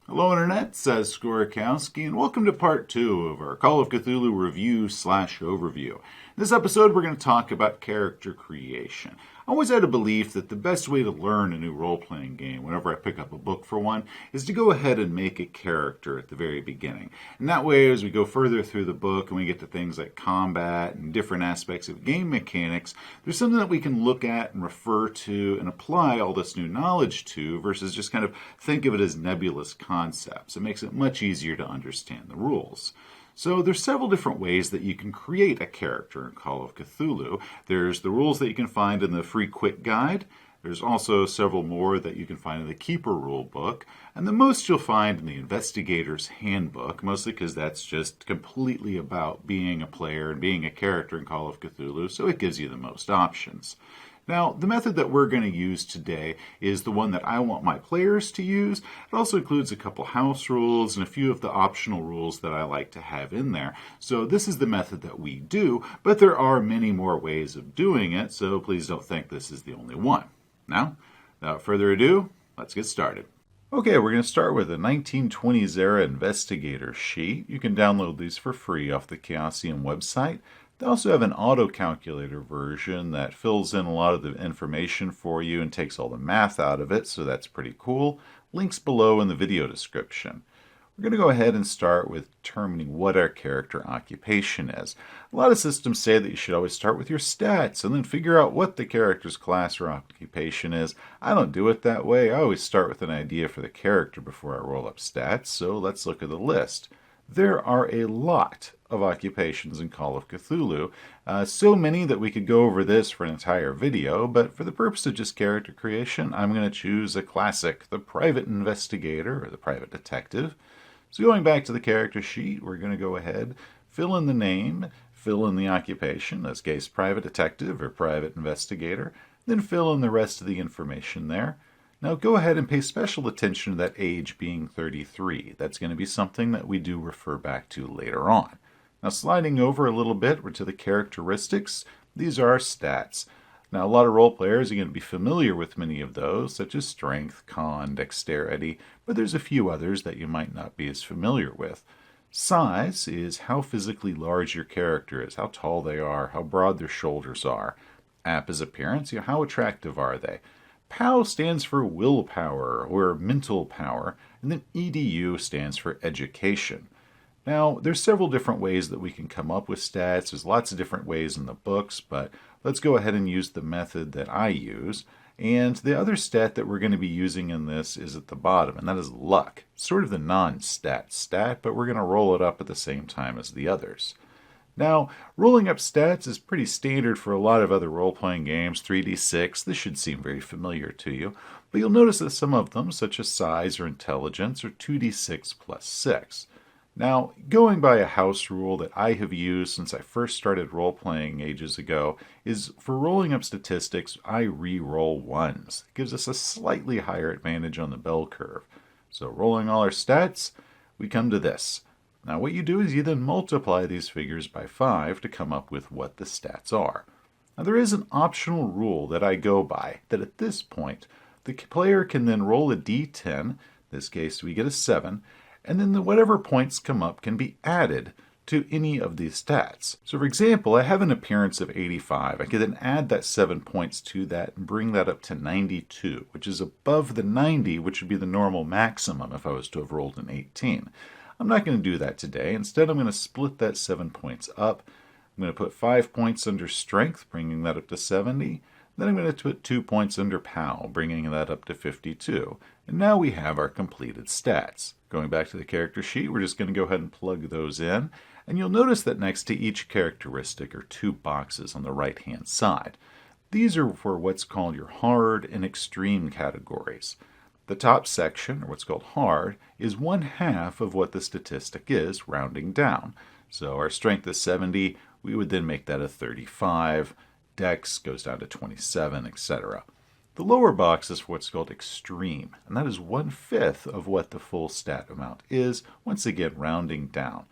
Hello Internet, says Skorikowski, and welcome to part 2 of our Call of Cthulhu review/overview. In this episode, we're going to talk about character creation. I always had a belief that the best way to learn a new role-playing game, whenever I pick up a book for one, is to go ahead and make a character at the very beginning. And that way, as we go further through the book and we get to things like combat and different aspects of game mechanics, there's something that we can look at and refer to and apply all this new knowledge to versus just kind of think of it as nebulous concepts. It makes it much easier to understand the rules. So there's several different ways that you can create a character in Call of Cthulhu. There's the rules that you can find in the free quick guide. There's also several more that you can find in the Keeper rule book. And the most you'll find in the Investigator's Handbook, mostly because that's just completely about being a player and being a character in Call of Cthulhu, so it gives you the most options. Now, the method that we're going to use today is the one that I want my players to use. It also includes a couple house rules and a few of the optional rules that I like to have in there. So this is the method that we do, but there are many more ways of doing it, so please don't think this is the only one. Now, without further ado, let's get started. Okay, we're going to start with a 1920s Era Investigator sheet. You can download these for free off the Chaosium website. They also have an auto-calculator version that fills in a lot of the information for you and takes all the math out of it, so that's pretty cool. Links below in the video description. We're going to go ahead and start with determining what our character occupation is. A lot of systems say that you should always start with your stats and then figure out what the character's class or occupation is. I don't do it that way. I always start with an idea for the character before I roll up stats, so let's look at the list. There are a lot of occupations in Call of Cthulhu, so many that we could go over this for an entire video, but for the purpose of just character creation, I'm going to choose a classic, the Private Investigator, or the Private Detective. So going back to the character sheet, we're going to go ahead, fill in the name, fill in the occupation, in this case Private Detective or Private Investigator, then fill in the rest of the information there. Now go ahead and pay special attention to that age being 33. That's going to be something that we do refer back to later on. Now sliding over a little bit, we're to the characteristics. These are our stats. Now a lot of role players are going to be familiar with many of those, such as strength, con, dexterity, but there's a few others that you might not be as familiar with. Size is how physically large your character is, how tall they are, how broad their shoulders are. App is appearance, how attractive are they? POW stands for willpower or mental power, and then EDU stands for education. Now, there's several different ways that we can come up with stats. There's lots of different ways in the books, but let's go ahead and use the method that I use. And the other stat that we're going to be using in this is at the bottom, and that is luck. It's sort of the non-stat stat, but we're going to roll it up at the same time as the others. Now, rolling up stats is pretty standard for a lot of other role-playing games, 3d6. This should seem very familiar to you, but you'll notice that some of them, such as size or intelligence, are 2d6 plus 6. Now, going by a house rule that I have used since I first started role-playing ages ago, is for rolling up statistics, I re-roll ones. It gives us a slightly higher advantage on the bell curve. So rolling all our stats, we come to this. Now what you do is you then multiply these figures by 5 to come up with what the stats are. Now there is an optional rule that I go by, that at this point, the player can then roll a d10, in this case we get a 7, and then whatever points come up can be added to any of these stats. So for example, I have an appearance of 85. I can then add that 7 points to that and bring that up to 92, which is above the 90, which would be the normal maximum if I was to have rolled an 18. I'm not going to do that today. Instead, I'm going to split that 7 points up. I'm going to put 5 points under strength, bringing that up to 70. Then I'm going to put 2 points under POW, bringing that up to 52. And now we have our completed stats. Going back to the character sheet, we're just going to go ahead and plug those in. And you'll notice that next to each characteristic are 2 boxes on the right-hand side. These are for what's called your hard and extreme categories. The top section, or what's called hard, is 1/2 of what the statistic is, rounding down. So our strength is 70, we would then make that a 35. Dex goes down to 27, etc. The lower box is what's called extreme, and that is 1/5 of what the full stat amount is, once again rounding down.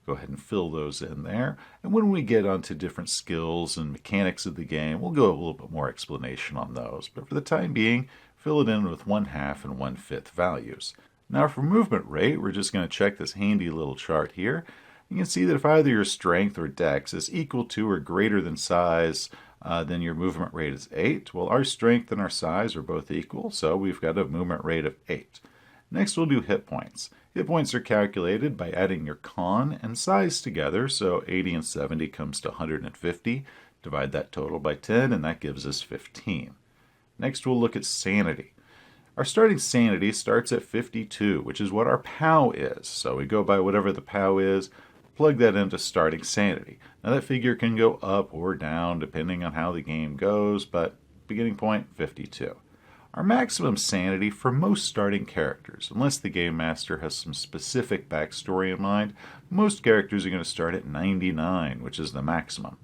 Go ahead and fill those in there, and when we get onto different skills and mechanics of the game, we'll go a little bit more explanation on those, but for the time being, fill it in with 1/2 and 1/5 values. Now for movement rate, we're just going to check this handy little chart here. You can see that if either your strength or dex is equal to or greater than size, then your movement rate is 8. Well, our strength and our size are both equal, so we've got a movement rate of 8. Next, we'll do hit points. Hit points are calculated by adding your con and size together, so 80 and 70 comes to 150. Divide that total by 10, and that gives us 15. Next, we'll look at sanity. Our starting sanity starts at 52, which is what our POW is. So we go by whatever the POW is, plug that into starting sanity. Now that figure can go up or down depending on how the game goes, but beginning point, 52. Our maximum sanity for most starting characters, unless the game master has some specific backstory in mind, most characters are going to start at 99, which is the maximum.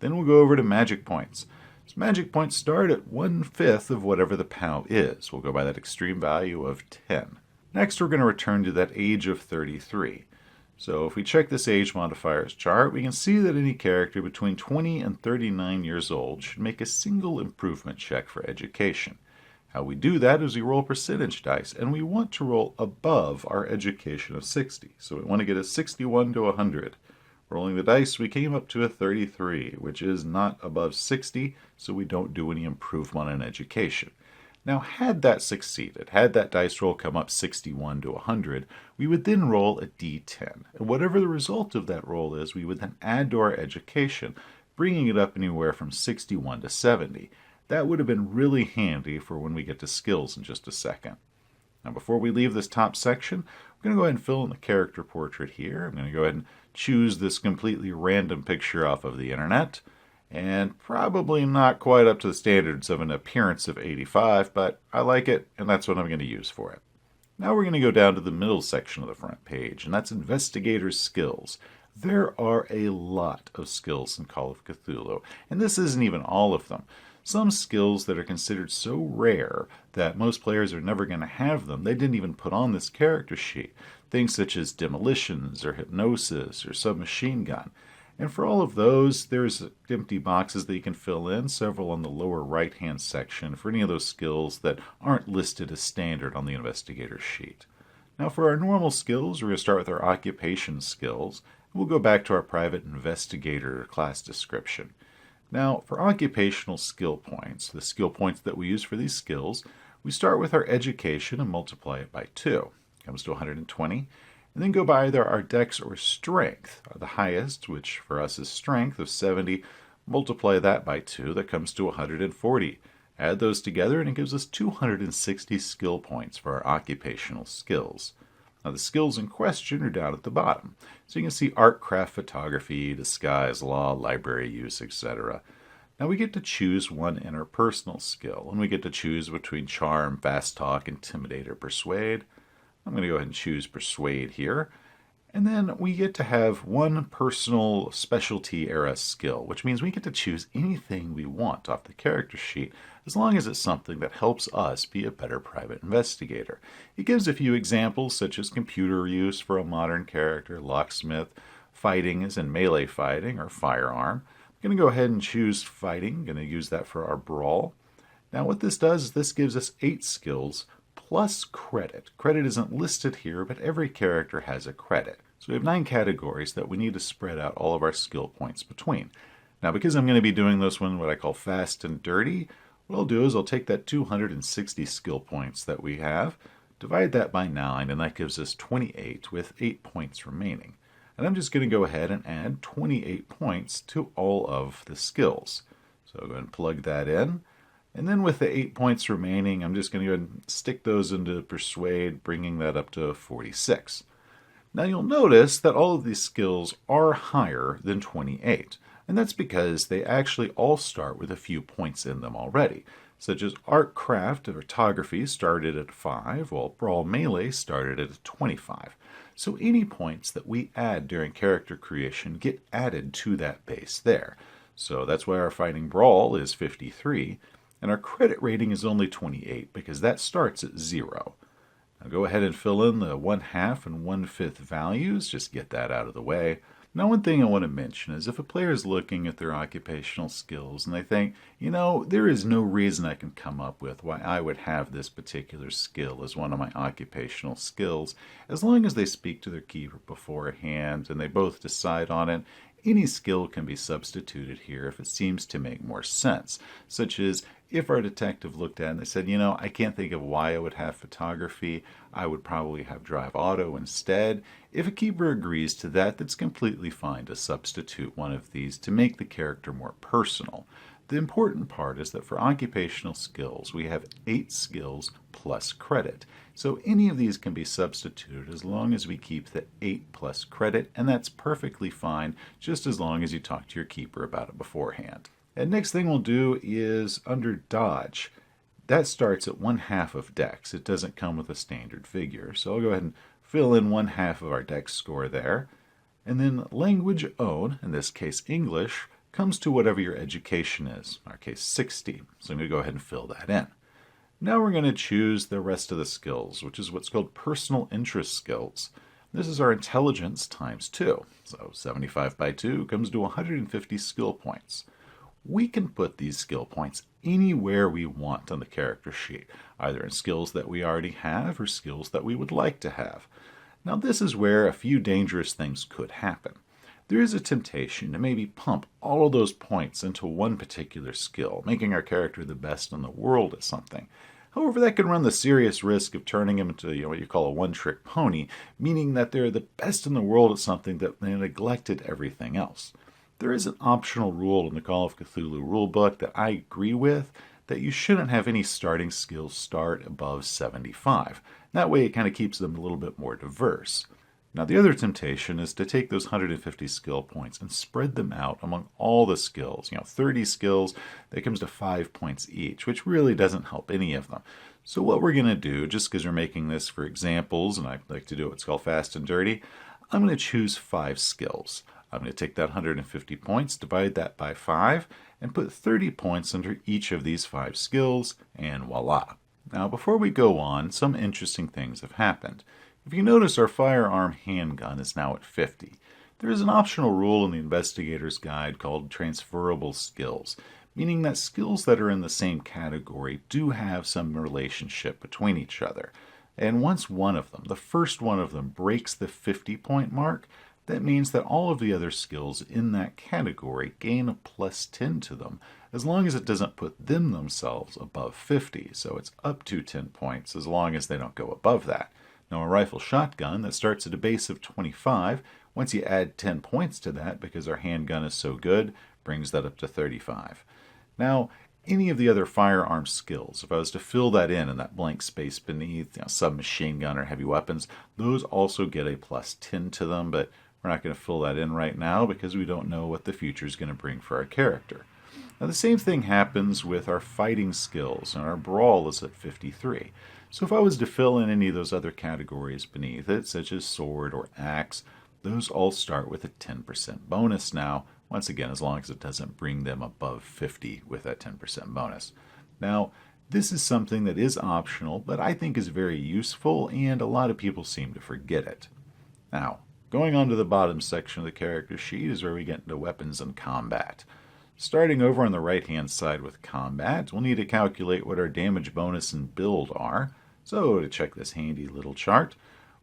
Then we'll go over to magic points. So magic points start at 1/5 of whatever the POW is. We'll go by that extreme value of 10. Next, we're going to return to that age of 33. So if we check this age modifiers chart, we can see that any character between 20 and 39 years old should make a single improvement check for education. How we do that is we roll percentage dice, and we want to roll above our education of 60. So we want to get a 61 to 100. Rolling the dice, we came up to a 33, which is not above 60, so we don't do any improvement in education. Now, had that succeeded, had that dice roll come up 61 to 100, we would then roll a d10. And whatever the result of that roll is, we would then add to our education, bringing it up anywhere from 61 to 70. That would have been really handy for when we get to skills in just a second. Now, before we leave this top section, we're going to go ahead and fill in the character portrait here. I'm going to go ahead and choose this completely random picture off of the internet. And probably not quite up to the standards of an appearance of 85, but I like it, and that's what I'm going to use for it. Now we're going to go down to the middle section of the front page, and that's Investigator's Skills. There are a lot of skills in Call of Cthulhu, and this isn't even all of them. Some skills that are considered so rare that most players are never going to have them, they didn't even put on this character sheet. Things such as demolitions, or hypnosis, or submachine gun. And for all of those, there's empty boxes that you can fill in, several on the lower right-hand section for any of those skills that aren't listed as standard on the investigator sheet. Now for our normal skills, we're going to start with our Occupational Skills. We'll go back to our Private Investigator class description. Now for occupational skill points, the skill points that we use for these skills, we start with our education and multiply it by 2. It comes to 120. And then go by either our dex or strength, the highest, which for us is strength of 70, multiply that by 2, that comes to 140. Add those together and it gives us 260 skill points for our occupational skills. Now the skills in question are down at the bottom. So you can see art, craft, photography, disguise, law, library use, etc. Now we get to choose one interpersonal skill, and we get to choose between charm, fast talk, intimidate, or persuade. I'm going to go ahead and choose Persuade here. And then we get to have one personal specialty era skill, which means we get to choose anything we want off the character sheet, as long as it's something that helps us be a better private investigator. It gives a few examples, such as computer use for a modern character, locksmith, fighting as in melee fighting, or firearm. I'm going to go ahead and choose fighting. I'm going to use that for our brawl. Now what this does is this gives us 8 skills, plus credit. Credit isn't listed here, but every character has a credit. So we have 9 categories that we need to spread out all of our skill points between. Now because I'm going to be doing this one what I call fast and dirty, what I'll do is I'll take that 260 skill points that we have, divide that by 9, and that gives us 28 with 8 points remaining. And I'm just going to go ahead and add 28 points to all of the skills. So I'll go ahead and plug that in. And then with the 8 points remaining, I'm just going to go ahead and stick those into Persuade, bringing that up to 46. Now you'll notice that all of these skills are higher than 28. And that's because they actually all start with a few points in them already, such as Art, Craft, and Photography started at 5, while Brawl Melee started at 25. So any points that we add during character creation get added to that base there. So that's why our Fighting Brawl is 53. And our credit rating is only 28 because that starts at 0. Now go ahead and fill in the 1/2 and 1/5 values. Just get that out of the way. Now, one thing I want to mention is if a player is looking at their occupational skills and they think, there is no reason I can come up with why I would have this particular skill as one of my occupational skills, as long as they speak to their keeper beforehand and they both decide on it, any skill can be substituted here if it seems to make more sense, such as if our detective looked at it and they said, I can't think of why I would have photography, I would probably have drive auto instead. If a keeper agrees to that, that's completely fine to substitute one of these to make the character more personal. The important part is that for occupational skills, we have 8 skills plus credit. So any of these can be substituted as long as we keep the 8 plus credit, and that's perfectly fine, just as long as you talk to your keeper about it beforehand. And next thing we'll do is under dodge. That starts at 1/2 of dex. It doesn't come with a standard figure. So I'll go ahead and fill in 1/2 of our dex score there. And then language own, in this case English, comes to whatever your education is, in our case 60. So I'm going to go ahead and fill that in. Now we're going to choose the rest of the skills, which is what's called personal interest skills. This is our intelligence times 2. So 75 by 2 comes to 150 skill points. We can put these skill points anywhere we want on the character sheet, either in skills that we already have or skills that we would like to have. Now this is where a few dangerous things could happen. There is a temptation to maybe pump all of those points into one particular skill, making our character the best in the world at something. However, that can run the serious risk of turning him into what you call a one-trick pony, meaning that they're the best in the world at something that they neglected everything else. There is an optional rule in the Call of Cthulhu rulebook that I agree with, that you shouldn't have any starting skills start above 75. That way it kind of keeps them a little bit more diverse. Now the other temptation is to take those 150 skill points and spread them out among all the skills. 30 skills, that comes to 5 points each, which really doesn't help any of them. So what we're going to do, just because we're making this for examples, and I like to do what's called fast and dirty, I'm going to choose 5 skills. I'm going to take that 150 points, divide that by 5, and put 30 points under each of these 5 skills, and voila. Now before we go on, some interesting things have happened. If you notice, our firearm handgun is now at 50. There is an optional rule in the Investigator's Guide called Transferable Skills, meaning that skills that are in the same category do have some relationship between each other. And once one of them, the first one of them, breaks the 50-point mark, that means that all of the other skills in that category gain a plus 10 to them, as long as it doesn't put them themselves above 50. So it's up to 10 points as long as they don't go above that. Now a rifle shotgun that starts at a base of 25, once you add 10 points to that because our handgun is so good, brings that up to 35. Now, any of the other firearm skills, if I was to fill that in that blank space beneath, submachine gun or heavy weapons, those also get a plus 10 to them, but we're not going to fill that in right now because we don't know what the future is going to bring for our character. Now the same thing happens with our fighting skills, and our brawl is at 53. So if I was to fill in any of those other categories beneath it, such as sword or axe, those all start with a 10% bonus now, once again, as long as it doesn't bring them above 50 with that 10% bonus. Now, this is something that is optional, but I think is very useful, and a lot of people seem to forget it. Now, going on to the bottom section of the character sheet is where we get into weapons and combat. Starting over on the right-hand side with combat, we'll need to calculate what our damage bonus and build are. So to check this handy little chart,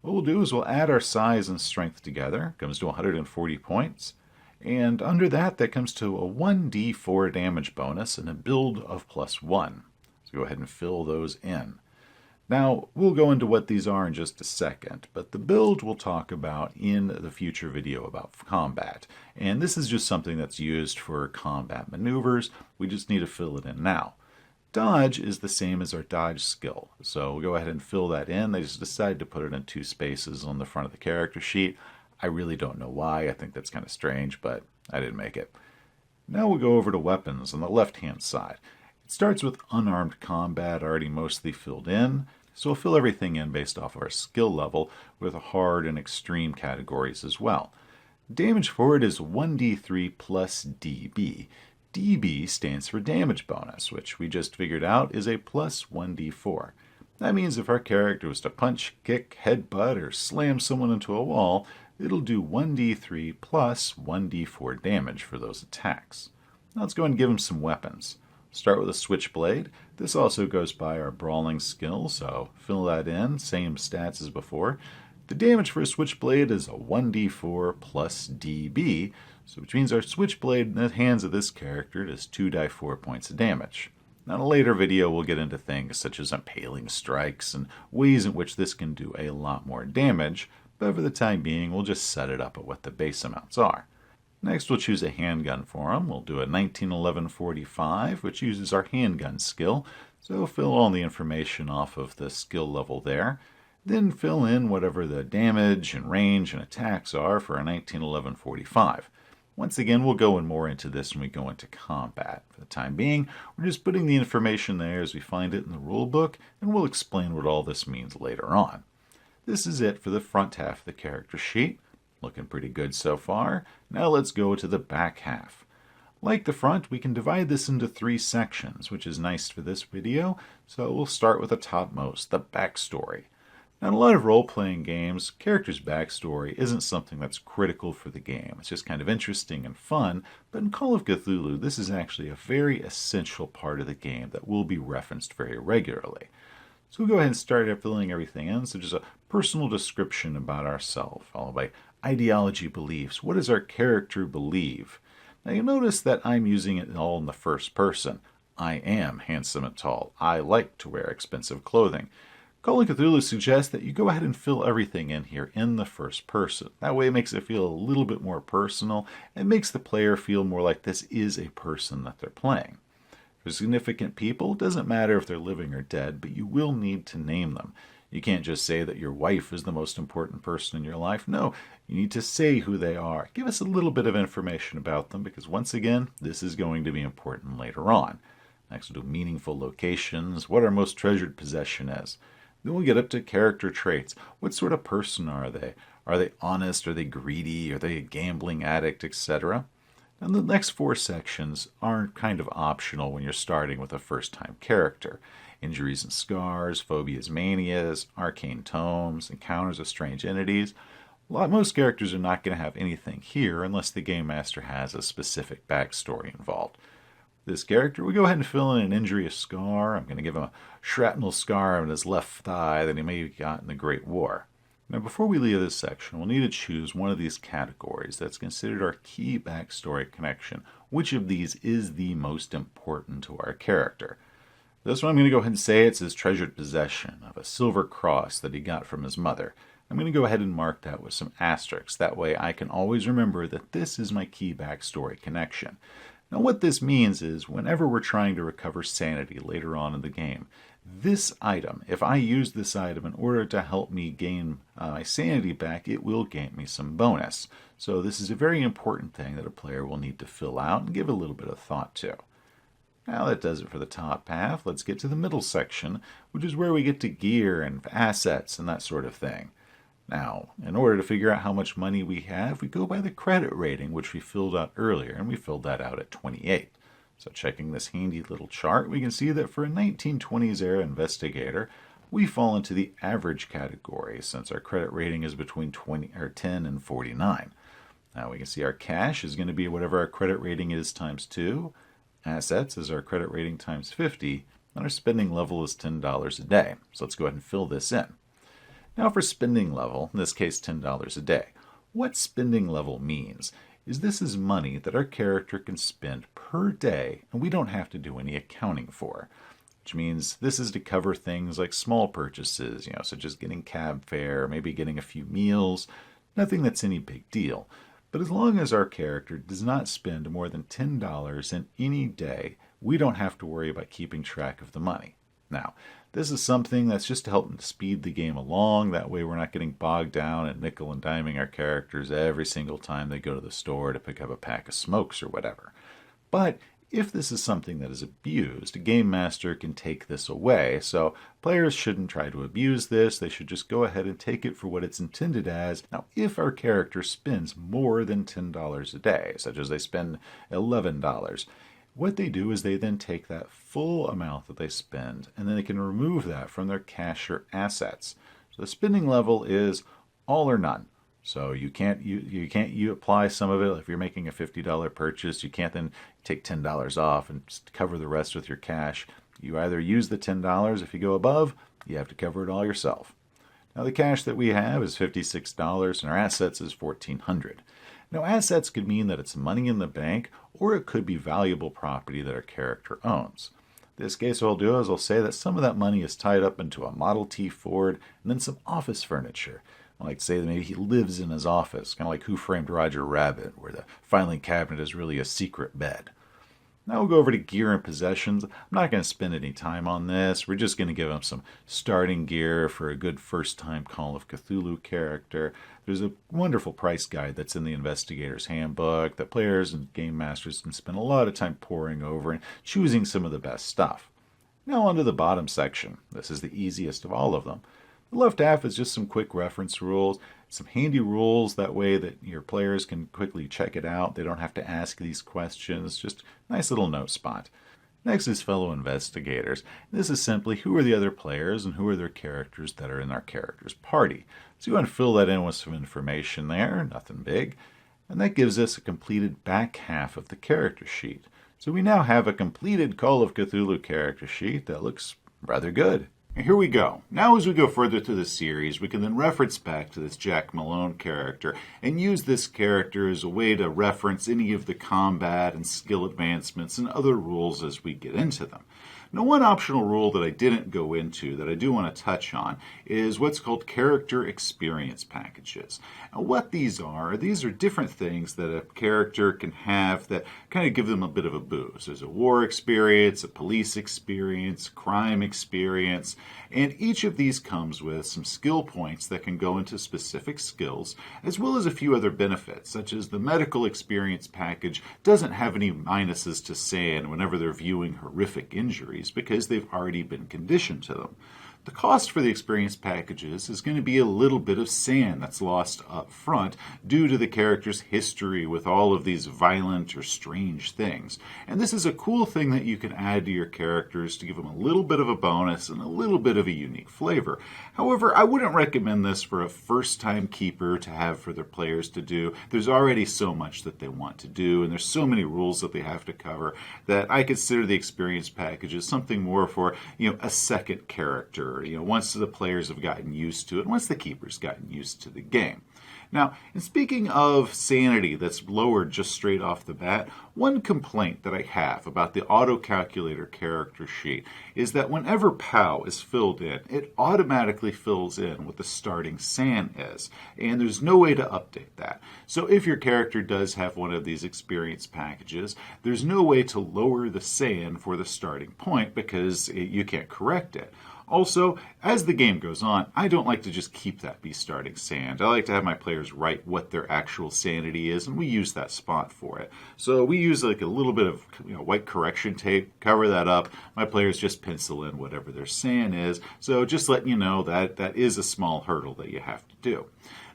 what we'll do is we'll add our size and strength together. It comes to 140 points. And under that, that comes to a 1d4 damage bonus and a build of +1. So go ahead and fill those in. Now, we'll go into what these are in just a second, but the build we'll talk about in the future video about combat. And this is just something that's used for combat maneuvers. We just need to fill it in now. Dodge is the same as our dodge skill, so we'll go ahead and fill that in. They just decided to put it in 2 spaces on the front of the character sheet. I really don't know why. I think that's kind of strange, but I didn't make it. Now we'll go over to weapons on the left-hand side. It starts with unarmed combat already mostly filled in, so we'll fill everything in based off of our skill level with hard and extreme categories as well. Damage for it is 1d3 plus dB. dB stands for damage bonus, which we just figured out is a plus 1d4. That means if our character was to punch, kick, headbutt, or slam someone into a wall, it'll do 1d3 plus 1d4 damage for those attacks. Now let's go ahead and give him some weapons. Start with a switchblade. This also goes by our brawling skill, so fill that in, same stats as before. The damage for a switchblade is a 1d4 plus db, so which means our switchblade in the hands of this character does 2d4 points of damage. Now in a later video we'll get into things such as impaling strikes and ways in which this can do a lot more damage, but for the time being we'll just set it up at what the base amounts are. Next we'll choose a handgun for him. We'll do a 1911-45, which uses our handgun skill, so fill all the information off of the skill level there. Then fill in whatever the damage and range and attacks are for a 1911-45. Once again, we'll go more into this when we go into combat. For the time being, we're just putting the information there as we find it in the rulebook, and we'll explain what all this means later on. This is it for the front half of the character sheet. Looking pretty good so far. Now let's go to the back half. Like the front, we can divide this into 3 sections, which is nice for this video, so we'll start with the topmost, the backstory. Now, in a lot of role-playing games, characters' backstory isn't something that's critical for the game. It's just kind of interesting and fun, but in Call of Cthulhu, this is actually a very essential part of the game that will be referenced very regularly. So we'll go ahead and start filling everything in, so just a personal description about ourselves, followed by ideology, beliefs. What does our character believe? Now you'll notice that I'm using it all in the first person. I am handsome and tall. I like to wear expensive clothing. Call of Cthulhu suggests that you go ahead and fill everything in here in the first person. That way it makes it feel a little bit more personal and makes the player feel more like this is a person that they're playing. For significant people, it doesn't matter if they're living or dead, but you will need to name them. You can't just say that your wife is the most important person in your life. No, you need to say who they are. Give us a little bit of information about them because, once again, this is going to be important later on. Next, we'll do meaningful locations, what our most treasured possession is. Then we'll get up to character traits. What sort of person are they? Are they honest? Are they greedy? Are they a gambling addict, etc.? And the next 4 sections are kind of optional when you're starting with a first-time character. Injuries and scars, phobias, manias, arcane tomes, encounters with strange entities. Most characters are not going to have anything here unless the game master has a specific backstory involved. This character, we go ahead and fill in an injury, a scar. I'm going to give him a shrapnel scar on his left thigh that he may have got in the Great War. Now, before we leave this section, we'll need to choose one of these categories that's considered our key backstory connection. Which of these is the most important to our character? This one I'm going to go ahead and say it's his treasured possession of a silver cross that he got from his mother. I'm going to go ahead and mark that with some asterisks. That way I can always remember that this is my key backstory connection. Now what this means is whenever we're trying to recover sanity later on in the game, this item, if I use this item in order to help me gain my sanity back, it will gain me some bonus. So this is a very important thing that a player will need to fill out and give a little bit of thought to. Now that does it for the top half. Let's get to the middle section, which is where we get to gear and assets and that sort of thing. Now, in order to figure out how much money we have, we go by the credit rating, which we filled out earlier, and we filled that out at 28. So checking this handy little chart, we can see that for a 1920s Era Investigator, we fall into the average category since our credit rating is between 10 and 49. Now we can see our cash is going to be whatever our credit rating is times 2. Assets is our credit rating times 50, and our spending level is $10 a day. So let's go ahead and fill this in. Now for spending level, in this case $10 a day. What spending level means is this is money that our character can spend per day and we don't have to do any accounting for. Which means this is to cover things like small purchases, such as getting cab fare, maybe getting a few meals, nothing that's any big deal. But as long as our character does not spend more than $10 in any day, we don't have to worry about keeping track of the money. Now, this is something that's just to help speed the game along. That way we're not getting bogged down and nickel and diming our characters every single time they go to the store to pick up a pack of smokes or whatever. But if this is something that is abused, a game master can take this away. So players shouldn't try to abuse this. They should just go ahead and take it for what it's intended as. Now, if our character spends more than $10 a day, such as they spend $11, what they do is they then take that full amount that they spend and then they can remove that from their cash or assets. So the spending level is all or none. So you apply some of it. If you're making a $50 purchase, you can't then take $10 off and just cover the rest with your cash. You either use the $10. If you go above, you have to cover it all yourself. Now the cash that we have is $56 and our assets is $1,400. Now assets could mean that it's money in the bank, or it could be valuable property that our character owns. In this case, what I'll do is I'll say that some of that money is tied up into a Model T Ford and then some office furniture. I like to say that maybe he lives in his office, kind of like Who Framed Roger Rabbit, where the filing cabinet is really a secret bed. Now we'll go over to gear and possessions. I'm not going to spend any time on this. We're just going to give him some starting gear for a good first-time Call of Cthulhu character. There's a wonderful price guide that's in the Investigator's Handbook that players and game masters can spend a lot of time poring over and choosing some of the best stuff. Now on to the bottom section. This is the easiest of all of them. The left half is just some quick reference rules, some handy rules that way that your players can quickly check it out. They don't have to ask these questions, just a nice little note spot. Next is fellow investigators. This is simply who are the other players and who are their characters that are in our character's party. So you want to fill that in with some information there, nothing big. And that gives us a completed back half of the character sheet. So we now have a completed Call of Cthulhu character sheet that looks rather good. And here we go. Now as we go further through the series, we can then reference back to this Jack Malone character and use this character as a way to reference any of the combat and skill advancements and other rules as we get into them. Now, one optional rule that I didn't go into that I do want to touch on is what's called character experience packages. Now, what these are different things that a character can have that kind of give them a bit of a boost. There's a war experience, a police experience, crime experience, and each of these comes with some skill points that can go into specific skills, as well as a few other benefits, such as the medical experience package doesn't have any minuses to SAN whenever they're viewing horrific injuries, because they've already been conditioned to them. The cost for the experience packages is going to be a little bit of SAN that's lost up front due to the character's history with all of these violent or strange things. And this is a cool thing that you can add to your characters to give them a little bit of a bonus and a little bit of a unique flavor. However, I wouldn't recommend this for a first-time keeper to have for their players to do. There's already so much that they want to do, and there's so many rules that they have to cover that I consider the experience packages something more for, a second character. Once the players have gotten used to it, once the keeper's gotten used to the game. Now, in speaking of sanity that's lowered just straight off the bat, one complaint that I have about the auto-calculator character sheet is that whenever POW is filled in, it automatically fills in what the starting SAN is, and there's no way to update that. So if your character does have one of these experience packages, there's no way to lower the SAN for the starting point because you can't correct it. Also, as the game goes on, I don't like to just keep that be starting SAN. I like to have my players write what their actual sanity is, and we use that spot for it. So we use like a little bit of white correction tape, cover that up. My players just pencil in whatever their SAN is. So just letting you know that that is a small hurdle that you have to do.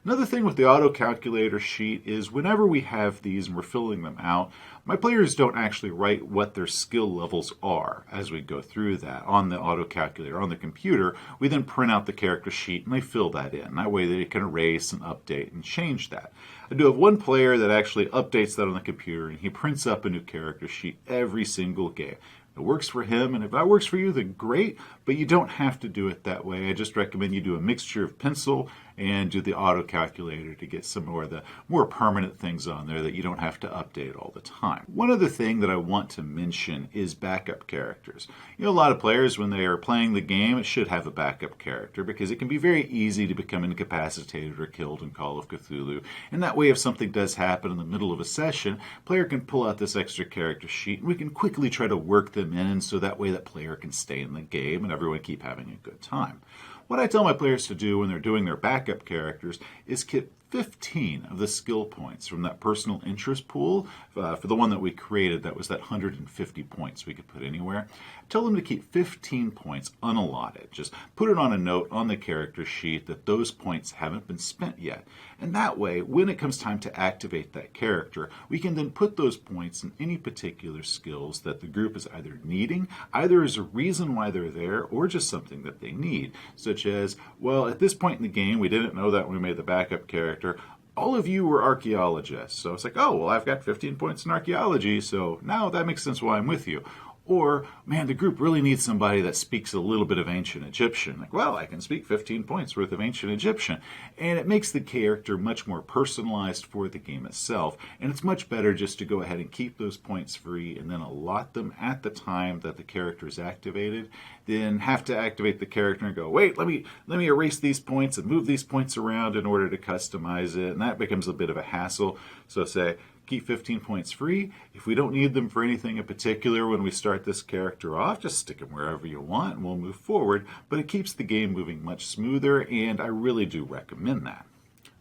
Another thing with the auto-calculator sheet is whenever we have these and we're filling them out, my players don't actually write what their skill levels are as we go through that on the auto-calculator. On the computer, we then print out the character sheet and they fill that in. That way they can erase and update and change that. I do have one player that actually updates that on the computer and he prints up a new character sheet every single game. It works for him, and if that works for you, then great, but you don't have to do it that way. I just recommend you do a mixture of pencil and do the auto-calculator to get some more of the more permanent things on there that you don't have to update all the time. One other thing that I want to mention is backup characters. A lot of players, when they are playing the game, it should have a backup character because it can be very easy to become incapacitated or killed in Call of Cthulhu. And that way, if something does happen in the middle of a session, player can pull out this extra character sheet and we can quickly try to work them in so that way that player can stay in the game and everyone keep having a good time. What I tell my players to do when they're doing their backup characters is get 15 of the skill points from that personal interest pool for the one that we created that was that 150 points we could put anywhere. Tell them to keep 15 points unallotted. Just put it on a note on the character sheet that those points haven't been spent yet. And that way, when it comes time to activate that character, we can then put those points in any particular skills that the group is either needing, either as a reason why they're there, or just something that they need. Such as, well, at this point in the game, we didn't know that when we made the backup character, all of you were archaeologists. So it's like, oh, well, I've got 15 points in archaeology, so now that makes sense why I'm with you. Or, man, the group really needs somebody that speaks a little bit of ancient Egyptian. Like, well, I can speak 15 points worth of ancient Egyptian. And it makes the character much more personalized for the game itself. And it's much better just to go ahead and keep those points free and then allot them at the time that the character is activated, than have to activate the character and go, wait, let me erase these points and move these points around in order to customize it. And that becomes a bit of a hassle. So say, keep 15 points free. If we don't need them for anything in particular when we start this character off, just stick them wherever you want and we'll move forward. But it keeps the game moving much smoother, and I really do recommend that.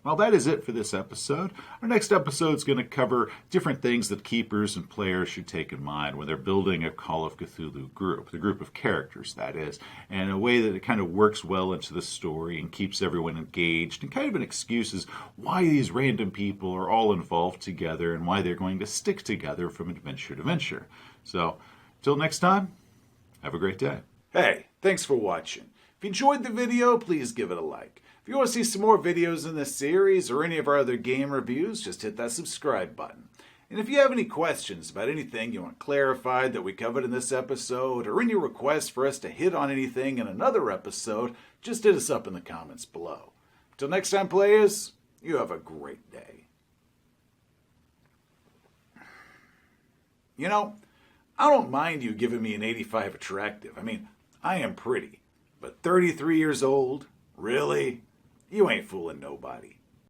Well, that is it for this episode. Our next episode is going to cover different things that keepers and players should take in mind when they're building a Call of Cthulhu group, the group of characters, that is, and a way that it kind of works well into the story and keeps everyone engaged, and kind of an excuse is why these random people are all involved together and why they're going to stick together from adventure to adventure. So, until next time, have a great day. Hey, thanks for watching. If you enjoyed the video, please give it a like. If you want to see some more videos in this series or any of our other game reviews, just hit that subscribe button. And if you have any questions about anything you want clarified that we covered in this episode, or any requests for us to hit on anything in another episode, just hit us up in the comments below. Until next time, players, you have a great day. You know, I don't mind you giving me an 85 attractive. I mean, I am pretty. But 33 years old? Really? You ain't fooling nobody.